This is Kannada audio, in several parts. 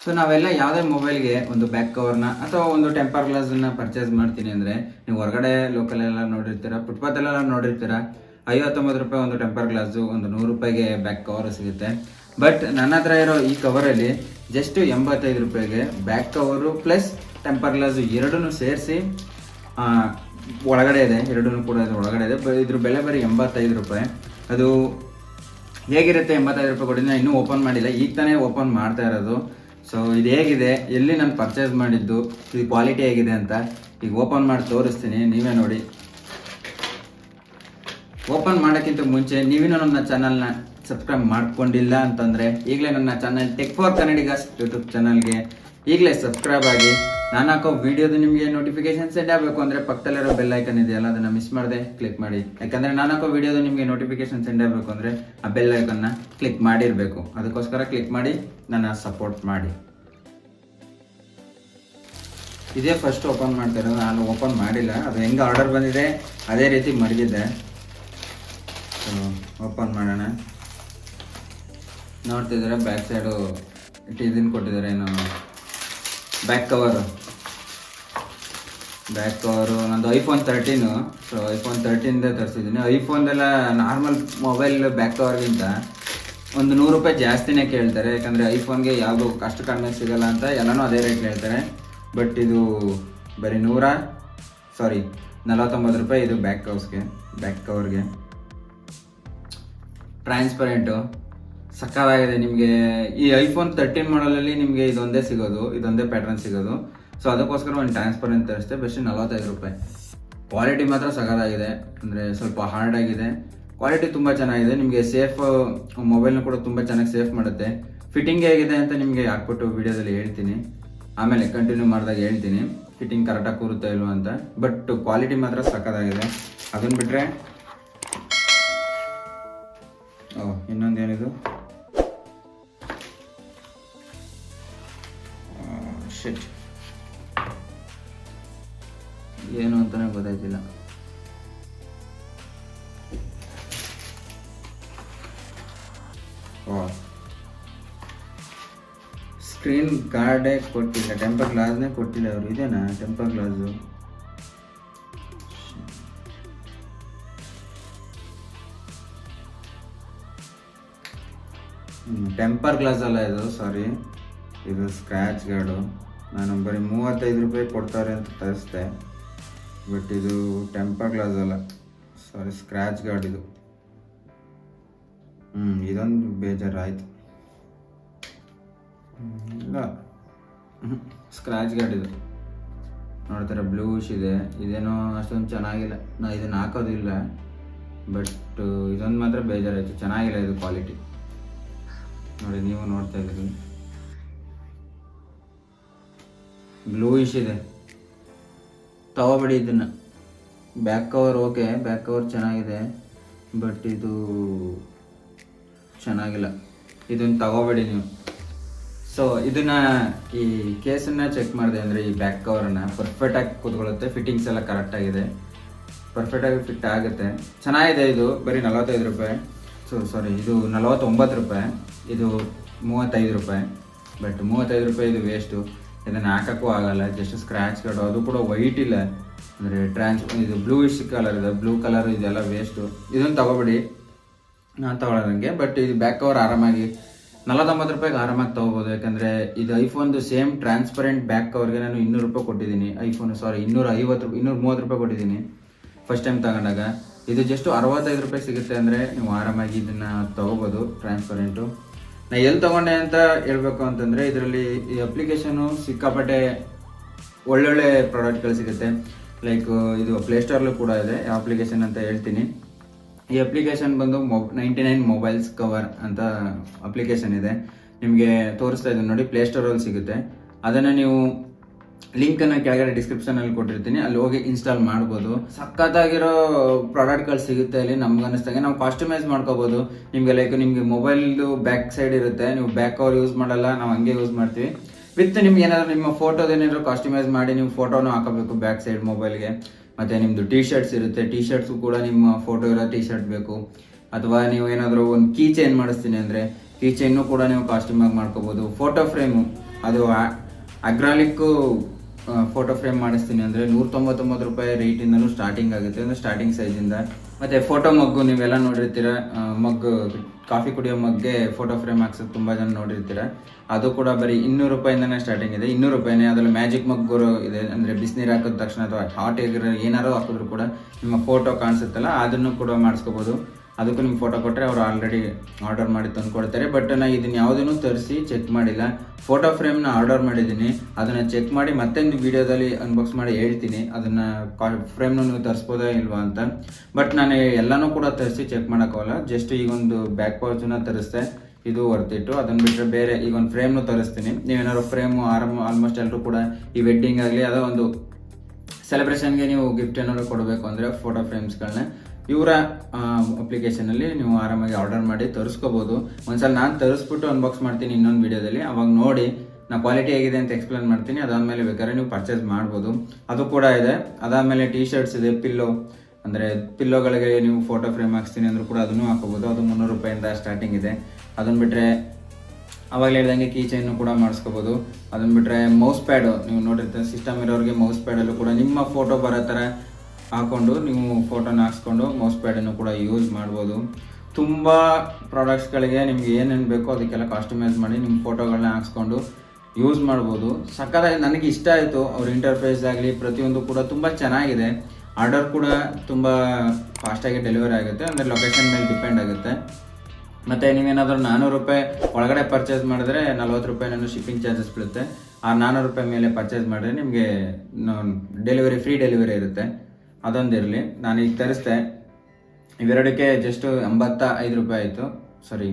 ಸೊ ನಾವೆಲ್ಲ ಯಾವುದೇ ಮೊಬೈಲ್ಗೆ ಒಂದು ಬ್ಯಾಕ್ ಕವರ್ನ ಅಥವಾ ಒಂದು ಟೆಂಪರ್ ಗ್ಲಾಸನ್ನ ಪರ್ಚೇಸ್ ಮಾಡ್ತೀನಿ ಅಂದರೆ ನೀವು ಹೊರಗಡೆ ಲೋಕಲೆಲ್ಲ ನೋಡಿರ್ತೀರ, ಫುಟ್ಪಾತಲ್ಲೆಲ್ಲ ನೋಡಿರ್ತೀರ, 59 ರೂಪಾಯಿ ಒಂದು ಟೆಂಪರ್ ಗ್ಲಾಸು, ಒಂದು 100 ರೂಪಾಯಿಗೆ ಬ್ಯಾಕ್ ಕವರ್ ಸಿಗುತ್ತೆ. ಬಟ್ ನನ್ನ ಹತ್ರ ಇರೋ ಈ ಕವರಲ್ಲಿ ಜಸ್ಟ್ 85 ರೂಪಾಯಿಗೆ back cover plus temper glass ಎರಡನ್ನೂ ಸೇರಿಸಿ ಒಳಗಡೆ ಇದೆ, ಎರಡೂ ಕೂಡ ಒಳಗಡೆ ಇದೆ. ಇದ್ರ ಬೆಲೆ ಬರೀ 85 ರೂಪಾಯಿ. ಅದು ಹೇಗಿರುತ್ತೆ 85 ರೂಪಾಯಿ ಕೊಟ್ಟಿದ್ದೀನಿ, ಇನ್ನೂ ಓಪನ್ ಮಾಡಿಲ್ಲ, ಈಗ ತಾನೇ ಓಪನ್ ಮಾಡ್ತಾ ಇರೋದು. ಸೊ ಇದು ಹೇಗಿದೆ, ಎಲ್ಲಿ ನಾನು ಪರ್ಚೇಸ್ ಮಾಡಿದ್ದು, ಇದು ಕ್ವಾಲಿಟಿ ಹೇಗಿದೆ ಅಂತ ಈಗ ಓಪನ್ ಮಾಡಿ ತೋರಿಸ್ತೀನಿ, ನೀವೇ ನೋಡಿ. ಓಪನ್ ಮಾಡೋಕ್ಕಿಂತ ಮುಂಚೆ ನೀವೇನೋ ನನ್ನ ಚಾನಲ್ನ ಸಬ್ಸ್ಕ್ರೈಬ್ ಮಾಡ್ಕೊಂಡಿಲ್ಲ ಅಂತಂದರೆ ಈಗಲೇ ನನ್ನ channel tech for Kannadigas YouTube ಚಾನಲ್ಗೆ ಈಗಲೇ ಸಬ್ಸ್ಕ್ರೈಬ್ ಆಗಿ. ನಾನು ಹಾಕೋ ವಿಡಿಯೋದು ನಿಮಗೆ ನೋಟಿಫಿಕೇಶನ್ ಸೆಂಡ್ ಆಗಬೇಕು ಅಂದರೆ ಪಕ್ಕದಲ್ಲಿರೋ ಬೆಲ್ ಐಕನ್ ಇದೆಯಲ್ಲ, ಅದನ್ನು ಮಿಸ್ ಮಾಡದೆ ಕ್ಲಿಕ್ ಮಾಡಿ. ಯಾಕಂದರೆ ನಾನು ಹಾಕೋ ವಿಡಿಯೋದು ನಿಮಗೆ ನೋಟಿಫಿಕೇಶನ್ ಸೆಂಡ್ ಆಗಬೇಕು ಅಂದರೆ ಆ ಬೆಲ್ ಐಕನ್ನ ಕ್ಲಿಕ್ ಮಾಡಿರಬೇಕು. ಅದಕ್ಕೋಸ್ಕರ ಕ್ಲಿಕ್ ಮಾಡಿ ನನ್ನ ಸಪೋರ್ಟ್ ಮಾಡಿ. ಇದೇ ಫಸ್ಟ್ ಓಪನ್ ಮಾಡ್ತಿರೋದು, ನಾನು ಓಪನ್ ಮಾಡಿಲ್ಲ. ಅದು ಹೆಂಗೆ ಆರ್ಡರ್ ಬಂದಿದೆ ಅದೇ ರೀತಿ ಮಡಗಿದ್ದೆ. ಓಪನ್ ಮಾಡೋಣ. ನೋಡ್ತಿದ್ದಾರೆ ಬ್ಯಾಕ್ ಸೈಡು ಇದನ್ನು ಕೊಟ್ಟಿದ್ದಾರೆ, ಏನು ಬ್ಯಾಕ್ ಕವರು ನಂದು ಐಫೋನ್ 13. ಸೊ ಐಫೋನ್ 13 ತರಿಸಿದ್ದೀನಿ. ಐಫೋನ್ದೆಲ್ಲ ನಾರ್ಮಲ್ ಮೊಬೈಲ್ ಬ್ಯಾಕ್ ಕವರ್ಗಿಂತ ಒಂದು 100 ರೂಪಾಯಿ ಜಾಸ್ತಿನೇ ಕೇಳ್ತಾರೆ. ಯಾಕಂದರೆ ಐಫೋನ್ಗೆ ಯಾವುದು ಅಷ್ಟು ಕಡಿಮೆ ಸಿಗೋಲ್ಲ ಅಂತ ಎಲ್ಲನೂ ಅದೇ ರೇಟ್ ಹೇಳ್ತಾರೆ. ಬಟ್ ಇದು ಬರೀ 49 ರೂಪಾಯಿ ಇದು ಬ್ಯಾಕ್ ಕವರ್ಗೆ. ಟ್ರಾನ್ಸ್ಪರೆಂಟು ಸಕ್ಕತ್ತಾಗಿದೆ. ನಿಮಗೆ ಈ ಐಫೋನ್ 13 ಮಾಡಲಲ್ಲಿ ನಿಮಗೆ ಇದೊಂದೇ ಸಿಗೋದು, ಇದೊಂದೇ ಪ್ಯಾಟ್ರನ್ ಸಿಗೋದು. ಸೊ ಅದಕ್ಕೋಸ್ಕರ ಒಂದು ಟ್ರಾನ್ಸ್ಪರೆಂಟ್ ತರಿಸ್ತೆ, ಬೆಸ್ಟ್ 45 ರೂಪಾಯಿ. ಕ್ವಾಲಿಟಿ ಮಾತ್ರ ಸಕ್ಕತ್ತಾಗಿದೆ, ಅಂದರೆ ಸ್ವಲ್ಪ ಹಾರ್ಡ್ ಆಗಿದೆ. ಕ್ವಾಲಿಟಿ ತುಂಬ ಚೆನ್ನಾಗಿದೆ. ನಿಮಗೆ ಸೇಫ್, ಮೊಬೈಲ್ನ ಕೂಡ ತುಂಬ ಚೆನ್ನಾಗಿ ಸೇಫ್ ಮಾಡುತ್ತೆ. ಫಿಟ್ಟಿಂಗ್ ಹೇಗಿದೆ ಅಂತ ನಿಮಗೆ ಹಾಕ್ಬಿಟ್ಟು ವಿಡಿಯೋದಲ್ಲಿ ಹೇಳ್ತೀನಿ, ಆಮೇಲೆ ಕಂಟಿನ್ಯೂ ಮಾಡಿದಾಗ ಹೇಳ್ತೀನಿ ಫಿಟ್ಟಿಂಗ್ ಕರೆಕ್ಟಾಗಿ ಕೂರುತ್ತೆ ಇಲ್ವ ಅಂತ. ಬಟ್ ಕ್ವಾಲಿಟಿ ಮಾತ್ರ ಸಕ್ಕತ್ತಾಗಿದೆ. ಅದನ್ನು ಬಿಟ್ಟರೆ ಇನ್ನೊಂದೇನಿದು ಶಿಟ್, ಏನು ಅಂತಾನೆ ಗೊತ್ತಾಯ್ತಿಲ್ಲ. ಸ್ಕ್ರೀನ್ ಗಾರ್ಡೇ ಕೊಟ್ಟಿಲ್ಲ, ಟೆಂಪರ್ ಗ್ಲಾಸ್ನೇ ಕೊಟ್ಟಿಲ್ಲ ಅವರು. ಇದೇನಾ ಟೆಂಪರ್ ಗ್ಲಾಸು? ಟೆಂಪರ್ ಗ್ಲಾಸ್ ಅಲ್ಲ ಇದು, ಸಾರಿ, ಇದು ಸ್ಕ್ರ್ಯಾಚ್ ಗಾರ್ಡು. ನಾನು ಬರೀ 35 ರೂಪಾಯಿ ಕೊಡ್ತಾರೆ ಅಂತ ತರಿಸ್ದೆ. ಬಟ್ ಇದು ಟೆಂಪರ್ ಗ್ಲಾಸ್ ಅಲ್ಲ, ಸಾರಿ, ಸ್ಕ್ರ್ಯಾಚ್ ಗಾರ್ಡ್ ಇದು. ಇದೊಂದು ಬೇಜಾರಾಯಿತು. ಇಲ್ಲ, ಸ್ಕ್ರ್ಯಾಚ್ ಗಾರ್ಡ್ ಇದು. ನೋಡ್ತಾರೆ ಬ್ಲೂಶ್ ಇದೆ. ಇದೇನೋ ಅಷ್ಟೊಂದು ಚೆನ್ನಾಗಿಲ್ಲ, ನಾನು ಇದನ್ನು ಹಾಕೋದಿಲ್ಲ. ಬಟ್ ಇದೊಂದು ಮಾತ್ರ ಬೇಜಾರಾಯಿತು, ಚೆನ್ನಾಗಿಲ್ಲ ಇದು ಕ್ವಾಲಿಟಿ. ನೋಡಿ, ನೀವು ನೋಡ್ತಾ ಇದ್ದೀರಿ, ಬ್ಲೂಯಿಶ್ ಇದೆ. ತಗೋಬೇಡಿ ಇದನ್ನು. Back cover okay, back cover ಚೆನ್ನಾಗಿದೆ, ಬಟ್ ಇದು ಚೆನ್ನಾಗಿಲ್ಲ. ಇದನ್ನು ತಗೋಬೇಡಿ ನೀವು. ಸೊ ಇದನ್ನು, ಈ ಕೇಸನ್ನು ಚೆಕ್ ಮಾಡಿದೆ ಅಂದರೆ ಈ ಬ್ಯಾಕ್ ಕವರನ್ನು ಪರ್ಫೆಕ್ಟಾಗಿ ಕೂತ್ಕೊಳ್ಳುತ್ತೆ. ಫಿಟ್ಟಿಂಗ್ಸ್ ಎಲ್ಲ ಕರೆಕ್ಟಾಗಿದೆ, ಪರ್ಫೆಕ್ಟಾಗಿ ಫಿಟ್ ಆಗುತ್ತೆ, ಚೆನ್ನಾಗಿದೆ. ಇದು ಬರೀ 45 ರೂಪಾಯಿ. ಇದು 49 ರೂಪಾಯಿ, ಇದು 35 ರೂಪಾಯಿ. ಬಟ್ 35 ರೂಪಾಯಿ ಇದು ವೇಸ್ಟು. ಇದನ್ನು ಹಾಕೋಕ್ಕೂ ಆಗಲ್ಲ, ಜಸ್ಟ್ ಸ್ಕ್ರ್ಯಾಚ್ ಗಾರ್ಡು, ಅದು ಕೂಡ ವೈಟ್ ಇಲ್ಲ, ಅಂದರೆ ಇದು ಬ್ಲೂಯಿಶ್ ಕಲರ್ ಇದೆ, ಬ್ಲೂ ಕಲರ್, ಇದೆಲ್ಲ ವೇಸ್ಟು. ಇದನ್ನು ತಗೋಬೇಡಿ, ನಾನು ತಗೊಳ್ಳೋದಂಗೆ. ಬಟ್ ಇದು ಬ್ಯಾಕ್ ಕವರ್ ಆರಾಮಾಗಿ 49 ರೂಪಾಯಿಗೆ ಆರಾಮಾಗಿ ತೊಗೋಬೋದು. ಯಾಕಂದರೆ ಇದು ಐಫೋನ್ದು ಸೇಮ್ ಟ್ರಾನ್ಸ್ಪರೆಂಟ್ ಬ್ಯಾಕ್ ಕವರ್ಗೆ ನಾನು 200 ರೂಪಾಯಿ ಕೊಟ್ಟಿದ್ದೀನಿ. 230 ರೂಪಾಯಿ ಕೊಟ್ಟಿದ್ದೀನಿ ಫಸ್ಟ್ ಟೈಮ್ ತಗೊಂಡಾಗ. ಇದು ಜಸ್ಟ್ 65 ರೂಪಾಯಿ ಸಿಗುತ್ತೆ ಅಂದರೆ ನೀವು ಆರಾಮಾಗಿ ಇದನ್ನು ತೊಗೋಬೋದು ಟ್ರಾನ್ಸ್ಪರೆಂಟು. ನಾ ಎಲ್ಲಿ ತೊಗೊಂಡೆ ಅಂತ ಹೇಳ್ಬೇಕು ಅಂತಂದರೆ, ಇದರಲ್ಲಿ ಈ ಅಪ್ಲಿಕೇಶನು ಸಿಕ್ಕಾಪಟ್ಟೆ ಒಳ್ಳೊಳ್ಳೆ ಪ್ರಾಡಕ್ಟ್ಗಳು ಸಿಗುತ್ತೆ. ಲೈಕ್ ಇದು ಪ್ಲೇಸ್ಟೋರ್ಲು ಕೂಡ ಇದೆ. ಯಾವ ಅಪ್ಲಿಕೇಶನ್ ಅಂತ ಹೇಳ್ತೀನಿ. ಈ ಅಪ್ಲಿಕೇಶನ್ ಬಂದು 99 ಮೊಬೈಲ್ಸ್ ಕವರ್ ಅಂತ ಅಪ್ಲಿಕೇಶನ್ ಇದೆ. ನಿಮಗೆ ತೋರಿಸ್ತಾ ಇದ್ದೀನಿ ನೋಡಿ, ಪ್ಲೇಸ್ಟೋರಲ್ಲಿ ಸಿಗುತ್ತೆ. ಅದನ್ನು ನೀವು ಲಿಂಕನ್ನು ಕೆಳಗಡೆ ಡಿಸ್ಕ್ರಿಪ್ಷನಲ್ಲಿ ಕೊಟ್ಟಿರ್ತೀನಿ, ಅಲ್ಲಿ ಹೋಗಿ ಇನ್ಸ್ಟಾಲ್ ಮಾಡ್ಬೋದು. ಸಖತ್ತಾಗಿರೋ ಪ್ರಾಡಕ್ಟ್ಗಳು ಸಿಗುತ್ತೆ ಅಲ್ಲಿ. ನಮ್ಗೆ ಅನ್ನಿಸ್ದಂಗೆ ನಾವು ಕಾಸ್ಟಮೈಸ್ ಮಾಡ್ಕೋಬೋದು. ನಿಮಗೆ ಲೈಕ್ ನಿಮಗೆ ಮೊಬೈಲ್ದು ಬ್ಯಾಕ್ ಸೈಡ್ ಇರುತ್ತೆ, ನೀವು ಬ್ಯಾಕ್ ಕವರ್ ಯೂಸ್ ಮಾಡಲ್ಲ, ನಾವು ಹಂಗೆ ಯೂಸ್ ಮಾಡ್ತೀವಿ. ವಿತ್ ನಿಮ್ಗೆ ಏನಾದರೂ ನಿಮ್ಮ ಫೋಟೋದೇನಾದರೂ ಕಾಸ್ಟಮೈಸ್ ಮಾಡಿ ನೀವು ಫೋಟೋನು ಹಾಕೋಬೇಕು ಬ್ಯಾಕ್ ಸೈಡ್ ಮೊಬೈಲ್ಗೆ. ಮತ್ತು ನಿಮ್ಮದು ಟಿ ಶರ್ಟ್ಸ್ ಇರುತ್ತೆ, ಟಿ ಶರ್ಟ್ಸು ಕೂಡ ನಿಮ್ಮ ಫೋಟೋ ಇರೋ ಟಿ ಶರ್ಟ್ ಬೇಕು. ಅಥವಾ ನೀವು ಏನಾದರೂ ಒಂದು ಕೀ ಚೈನ್ ಮಾಡಿಸ್ತೀನಿ ಅಂದರೆ ಕೀ ಚೈನು ಕೂಡ ನೀವು ಕಾಸ್ಟ್ಯೂಮಾಗಿ ಮಾಡ್ಕೋಬೋದು. ಫೋಟೋ ಫ್ರೇಮು ಅದು ಅಗ್ರಾಲಿಕ್ಕು ಫೋಟೋ ಫ್ರೇಮ್ ಮಾಡಿಸ್ತೀನಿ ಅಂದರೆ 199 ರೂಪಾಯಿ ರೇಟಿಂದಲೂ ಸ್ಟಾರ್ಟಿಂಗ್ ಆಗುತ್ತೆ, ಅಂದರೆ ಸ್ಟಾರ್ಟಿಂಗ್ ಸೈಜಿಂದ. ಮತ್ತು ಫೋಟೋ ಮಗ್ಗು ನೀವೆಲ್ಲ ನೋಡಿರ್ತೀರ, ಮಗ್ಗು ಕಾಫಿ ಕುಡಿಯೋ ಮಗ್ಗೆ ಫೋಟೋ ಫ್ರೇಮ್ ಹಾಕ್ಸೋದು ತುಂಬ ಜನ ನೋಡಿರ್ತೀರ. ಅದು ಕೂಡ ಬರೀ 200 ರೂಪಾಯಿಂದನೇ ಸ್ಟಾರ್ಟಿಂಗ್ ಇದೆ. 200 ರೂಪಾಯಿನೇ. ಅದರಲ್ಲಿ ಮ್ಯಾಜಿಕ್ ಮಗ್ಗು ಇದೆ, ಅಂದರೆ ಬಿಸಿನೀರು ಹಾಕಿದ ತಕ್ಷಣ ಅಥವಾ ಹಾಟ್ ಆಗಿರೋ ಏನಾರು ಹಾಕಿದ್ರು ಕೂಡ ನಿಮ್ಮ ಫೋಟೋ ಕಾಣಿಸುತ್ತಲ್ಲ, ಅದನ್ನು ಕೂಡ ಮಾಡಿಸ್ಕೋಬೋದು. ಅದಕ್ಕೂ ನಿಮ್ಗೆ ಫೋಟೋ ಕೊಟ್ಟರೆ ಅವರು ಆಲ್ರೆಡಿ ಆರ್ಡರ್ ಮಾಡಿ ತಂದು ಕೊಡ್ತಾರೆ. ಬಟ್ ನಾನು ಇದನ್ನು ಯಾವುದನ್ನು ತರಿಸಿ ಚೆಕ್ ಮಾಡಿಲ್ಲ. ಫೋಟೋ ಫ್ರೇಮ್ನ ಆರ್ಡರ್ ಮಾಡಿದ್ದೀನಿ, ಅದನ್ನು ಚೆಕ್ ಮಾಡಿ ಮತ್ತೆ ವಿಡಿಯೋದಲ್ಲಿ ಅನ್ಬಾಕ್ಸ್ ಮಾಡಿ ಹೇಳ್ತೀನಿ ಅದನ್ನು ಫ್ರೇಮ್ನ ನೀವು ತರಿಸ್ಬೋದಾ ಇಲ್ವಾ ಅಂತ. ಬಟ್ ನಾನು ಎಲ್ಲನೂ ಕೂಡ ತರಿಸಿ ಚೆಕ್ ಮಾಡೋಕ್ಕಾಗಲ್ಲ. ಜಸ್ಟ್ ಈಗೊಂದು ಬ್ಯಾಕ್ ಪೌಚನ್ನ ತರಿಸ್ದೆ, ಇದು ವರ್ತಿಟ್ಟು. ಅದನ್ನು ಬಿಟ್ಟರೆ ಬೇರೆ ಈಗ ಒಂದು ಫ್ರೇಮ್ನು ತರಿಸ್ತೀನಿ. ನೀವೇನಾದ್ರು ಫ್ರೇಮು ಆಲ್ಮೋಸ್ಟ್ ಎಲ್ಲರೂ ಕೂಡ ಈ ವೆಡ್ಡಿಂಗ್ ಆಗಲಿ ಅದೋ ಒಂದು ಸೆಲೆಬ್ರೇಷನ್ಗೆ ನೀವು ಗಿಫ್ಟ್ ಏನಾದ್ರು ಕೊಡಬೇಕು ಅಂದರೆ ಫೋಟೋ ಫ್ರೇಮ್ಸ್ಗಳನ್ನ ಇವರ ಅಪ್ಲಿಕೇಶನಲ್ಲಿ ನೀವು ಆರಾಮಾಗಿ ಆರ್ಡರ್ ಮಾಡಿ ತರಿಸ್ಕೋಬೋದು. ಒಂದ್ಸಲ ನಾನು ತರಿಸ್ಬಿಟ್ಟು ಅನ್ಬಾಕ್ಸ್ ಮಾಡ್ತೀನಿ ಇನ್ನೊಂದು ವಿಡಿಯೋದಲ್ಲಿ, ಅವಾಗ ನೋಡಿ ನಾ ಕ್ವಾಲಿಟಿ ಹೇಗಿದೆ ಅಂತ ಎಕ್ಸ್ಪ್ಲೇನ್ ಮಾಡ್ತೀನಿ. ಅದಾದಮೇಲೆ ಬೇಕಾದ್ರೆ ನೀವು ಪರ್ಚೇಸ್ ಮಾಡ್ಬೋದು. ಅದು ಕೂಡ ಇದೆ. ಅದಾದಮೇಲೆ ಟೀ ಶರ್ಟ್ಸ್ ಇದೆ, ಪಿಲ್ಲೋ ಅಂದರೆ ಪಿಲ್ಲೋಗಳಿಗೆ ನೀವು ಫೋಟೋ ಫ್ರೇಮ್ ಹಾಕ್ಸ್ತೀನಿ ಅಂದರೂ ಕೂಡ ಅದನ್ನು ಹಾಕೋಬೋದು. ಅದು 300 ರೂಪಾಯಿಂದ ಸ್ಟಾರ್ಟಿಂಗ್ ಇದೆ. ಅದನ್ನು ಬಿಟ್ಟರೆ ಅವಾಗಲೇ ಹೇಳ್ದಂಗೆ ಕೀ ಚೈನು ಕೂಡ ಮಾಡಿಸ್ಕೋಬೋದು. ಅದನ್ನು ಬಿಟ್ಟರೆ ಮೌಸ್ ಪ್ಯಾಡು ನೀವು ನೋಡಿರ್ತೀರ, ಸಿಸ್ಟಮ್ ಇರೋರಿಗೆ ಮೌಸ್ ಪ್ಯಾಡಲ್ಲೂ ಕೂಡ ನಿಮ್ಮ ಫೋಟೋ ಬರೋ ಥರ ಹಾಕ್ಕೊಂಡು ನೀವು ಫೋಟೋನ ಹಾಕ್ಸ್ಕೊಂಡು ಮೌಸ್ ಪ್ಯಾಡನ್ನು ಕೂಡ ಯೂಸ್ ಮಾಡ್ಬೋದು. ತುಂಬ ಪ್ರಾಡಕ್ಟ್ಸ್ಗಳಿಗೆ ನಿಮ್ಗೆ ಏನೇನು ಬೇಕೋ ಅದಕ್ಕೆಲ್ಲ ಕಾಸ್ಟಮೈಸ್ ಮಾಡಿ ನಿಮ್ಮ ಫೋಟೋಗಳನ್ನ ಹಾಕ್ಸ್ಕೊಂಡು ಯೂಸ್ ಮಾಡ್ಬೋದು. ಸಕ್ಕತ್ತಾಗಿ ನನಗೆ ಇಷ್ಟ ಆಯಿತು. ಅವ್ರ ಇಂಟರ್ಫೇಸ್ ಆಗಲಿ ಪ್ರತಿಯೊಂದು ಕೂಡ ತುಂಬ ಚೆನ್ನಾಗಿದೆ. ಆರ್ಡರ್ ಕೂಡ ತುಂಬ ಫಾಸ್ಟಾಗಿ ಡೆಲಿವರಿ ಆಗುತ್ತೆ, ಅಂದರೆ ಲೊಕೇಶನ್ ಮೇಲೆ ಡಿಪೆಂಡ್ ಆಗುತ್ತೆ. ಮತ್ತು ನೀವೇನಾದರೂ 400 ರೂಪಾಯಿ ಒಳಗಡೆ ಪರ್ಚೇಸ್ ಮಾಡಿದ್ರೆ 40 ರೂಪಾಯಿ ನಾನು ಶಿಪ್ಪಿಂಗ್ ಚಾರ್ಜಸ್ ಬೀಳುತ್ತೆ. ಆ 400 ರೂಪಾಯಿ ಮೇಲೆ ಪರ್ಚೇಸ್ ಮಾಡಿದ್ರೆ ನಿಮಗೆ ಡೆಲಿವರಿ ಫ್ರೀ ಡೆಲಿವರಿ ಇರುತ್ತೆ. ಅದೊಂದಿರಲಿ. ನಾನು ಈಗ ತರಿಸ್ದೆ, ಇವೆರಡಕ್ಕೆ ಜಸ್ಟ್ 85 ರೂಪಾಯಿ ಆಯಿತು. ಸಾರಿ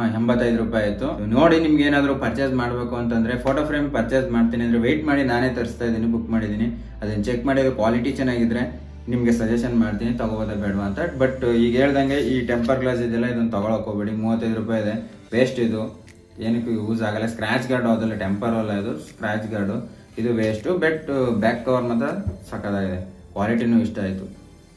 85 ರೂಪಾಯಿ ಆಯಿತು. ನೋಡಿ ನಿಮ್ಗೆ ಏನಾದರೂ ಪರ್ಚೇಸ್ ಮಾಡಬೇಕು ಅಂತಂದರೆ ಫೋಟೋ ಫ್ರೇಮ್ ಪರ್ಚೇಸ್ ಮಾಡ್ತೀನಿ ಅಂದರೆ ವೆಯ್ಟ್ ಮಾಡಿ, ನಾನೇ ತರಿಸ್ತಾ ಇದ್ದೀನಿ, ಬುಕ್ ಮಾಡಿದ್ದೀನಿ. ಅದನ್ನು ಚೆಕ್ ಮಾಡಿ ಅದು ಕ್ವಾಲಿಟಿ ಚೆನ್ನಾಗಿದ್ದರೆ ನಿಮಗೆ ಸಜೆಷನ್ ಮಾಡ್ತೀನಿ ತೊಗೋಬೋದಾ ಬೇಡವಾ ಅಂತ. ಬಟ್ ಈಗ ಹೇಳ್ದಂಗೆ ಈ ಟೆಂಪರ್ ಗ್ಲಾಸ್ ಇದೆಲ್ಲ ಇದನ್ನು ತೊಗೊಳಕ್ಕೆ ಹೋಗ್ಬೇಡಿ. 35 ರೂಪಾಯಿ ಇದೆ, ವೇಸ್ಟ್. ಇದು ಏನಕ್ಕೂ ಯೂಸ್ ಆಗಲ್ಲ. ಸ್ಕ್ರ್ಯಾಚ್ ಗಾರ್ಡು ಅದಲ್ಲ, ಟೆಂಪರ್ ಅಲ್ಲ, ಇದು ಸ್ಕ್ರ್ಯಾಚ್ ಗಾರ್ಡು. ಇದು ವೇಸ್ಟು. ಬಟ್ ಬ್ಯಾಕ್ ಕವರ್ ಮಾತ್ರ ಸಕ್ಕತ್ತಾಗಿದೆ, ಕ್ವಾಲಿಟಿನೂ ಇಷ್ಟ ಆಯಿತು.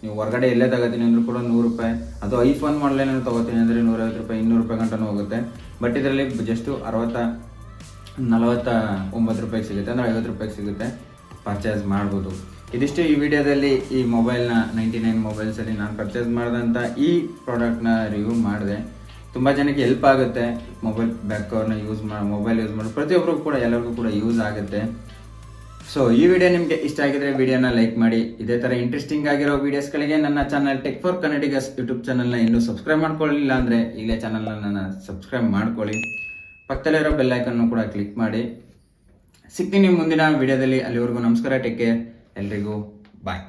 ನೀವು ಹೊರಗಡೆ ಎಲ್ಲೇ ತಗೋತೀನಿ ಅಂದರೂ ಕೂಡ 100 ರೂಪಾಯಿ. ಅದು ಐಫೋನ್ ಮಾಡಲ್ ಏನಾದ್ರು ತೊಗೋತೀನಿ ಅಂದರೆ 150 ರೂಪಾಯಿ 200 ರೂಪಾಯಿ ಗಂಟನೂ ಹೋಗುತ್ತೆ. ಬಟ್ ಇದರಲ್ಲಿ ಜಸ್ಟು 49 ರೂಪಾಯಿಗೆ ಸಿಗುತ್ತೆ, ಅಂದರೆ 50 ರೂಪಾಯಿಗೆ ಸಿಗುತ್ತೆ. ಪರ್ಚೇಸ್ ಮಾಡ್ಬೋದು. ಇದಿಷ್ಟು ಈ ವಿಡಿಯೋದಲ್ಲಿ ಈ ಮೊಬೈಲ್ನ 99 ಮೊಬೈಲ್ಸಲ್ಲಿ ನಾನು ಪರ್ಚೇಸ್ ಮಾಡಿದಂಥ ಈ ಪ್ರಾಡಕ್ಟ್ನ ರಿವ್ಯೂ ಮಾಡಿದೆ. ತುಂಬ ಜನಕ್ಕೆ ಹೆಲ್ಪ್ ಆಗುತ್ತೆ. ಮೊಬೈಲ್ ಬ್ಯಾಕ್ ಕವರ್ನ ಮೊಬೈಲ್ ಯೂಸ್ ಮಾಡಿ ಪ್ರತಿಯೊಬ್ಬರಿಗೂ ಕೂಡ ಎಲ್ಲರಿಗೂ ಕೂಡ ಯೂಸ್ ಆಗುತ್ತೆ. ಸೊ ಈ ವಿಡಿಯೋ ನಿಮಗೆ ಇಷ್ಟ ಆಗಿದ್ರೆ ವಿಡಿಯೋನ ಲೈಕ್ ಮಾಡಿ. ಇದೇ ಥರ ಇಂಟ್ರೆಸ್ಟಿಂಗ್ ಆಗಿರೋ ವೀಡಿಯೋಸ್ಗಳಿಗೆ ನನ್ನ channel tech for Kannadigas YouTube ಚಾನಲ್ನ ಇನ್ನೂ ಸಬ್ಸ್ಕ್ರೈಬ್ ಮಾಡ್ಕೊಳ್ಳಿಲ್ಲ ಅಂದರೆ ಈಗಲೇ ಚಾನಲ್ನ ಸಬ್ಸ್ಕ್ರೈಬ್ ಮಾಡ್ಕೊಳ್ಳಿ. ಪಕ್ಕದಲ್ಲಿರೋ ಬೆಲ್ ಐಕನ್ನು ಕೂಡ ಕ್ಲಿಕ್ ಮಾಡಿ. ಸಿಗ್ತೀನಿ ಮುಂದಿನ ವಿಡಿಯೋದಲ್ಲಿ. ಅಲ್ಲಿವರೆಗೂ ನಮಸ್ಕಾರ, ಟೇಕ್ ಕೇರ್, ಎಲ್ರಿಗೂ ಬಾಯ್.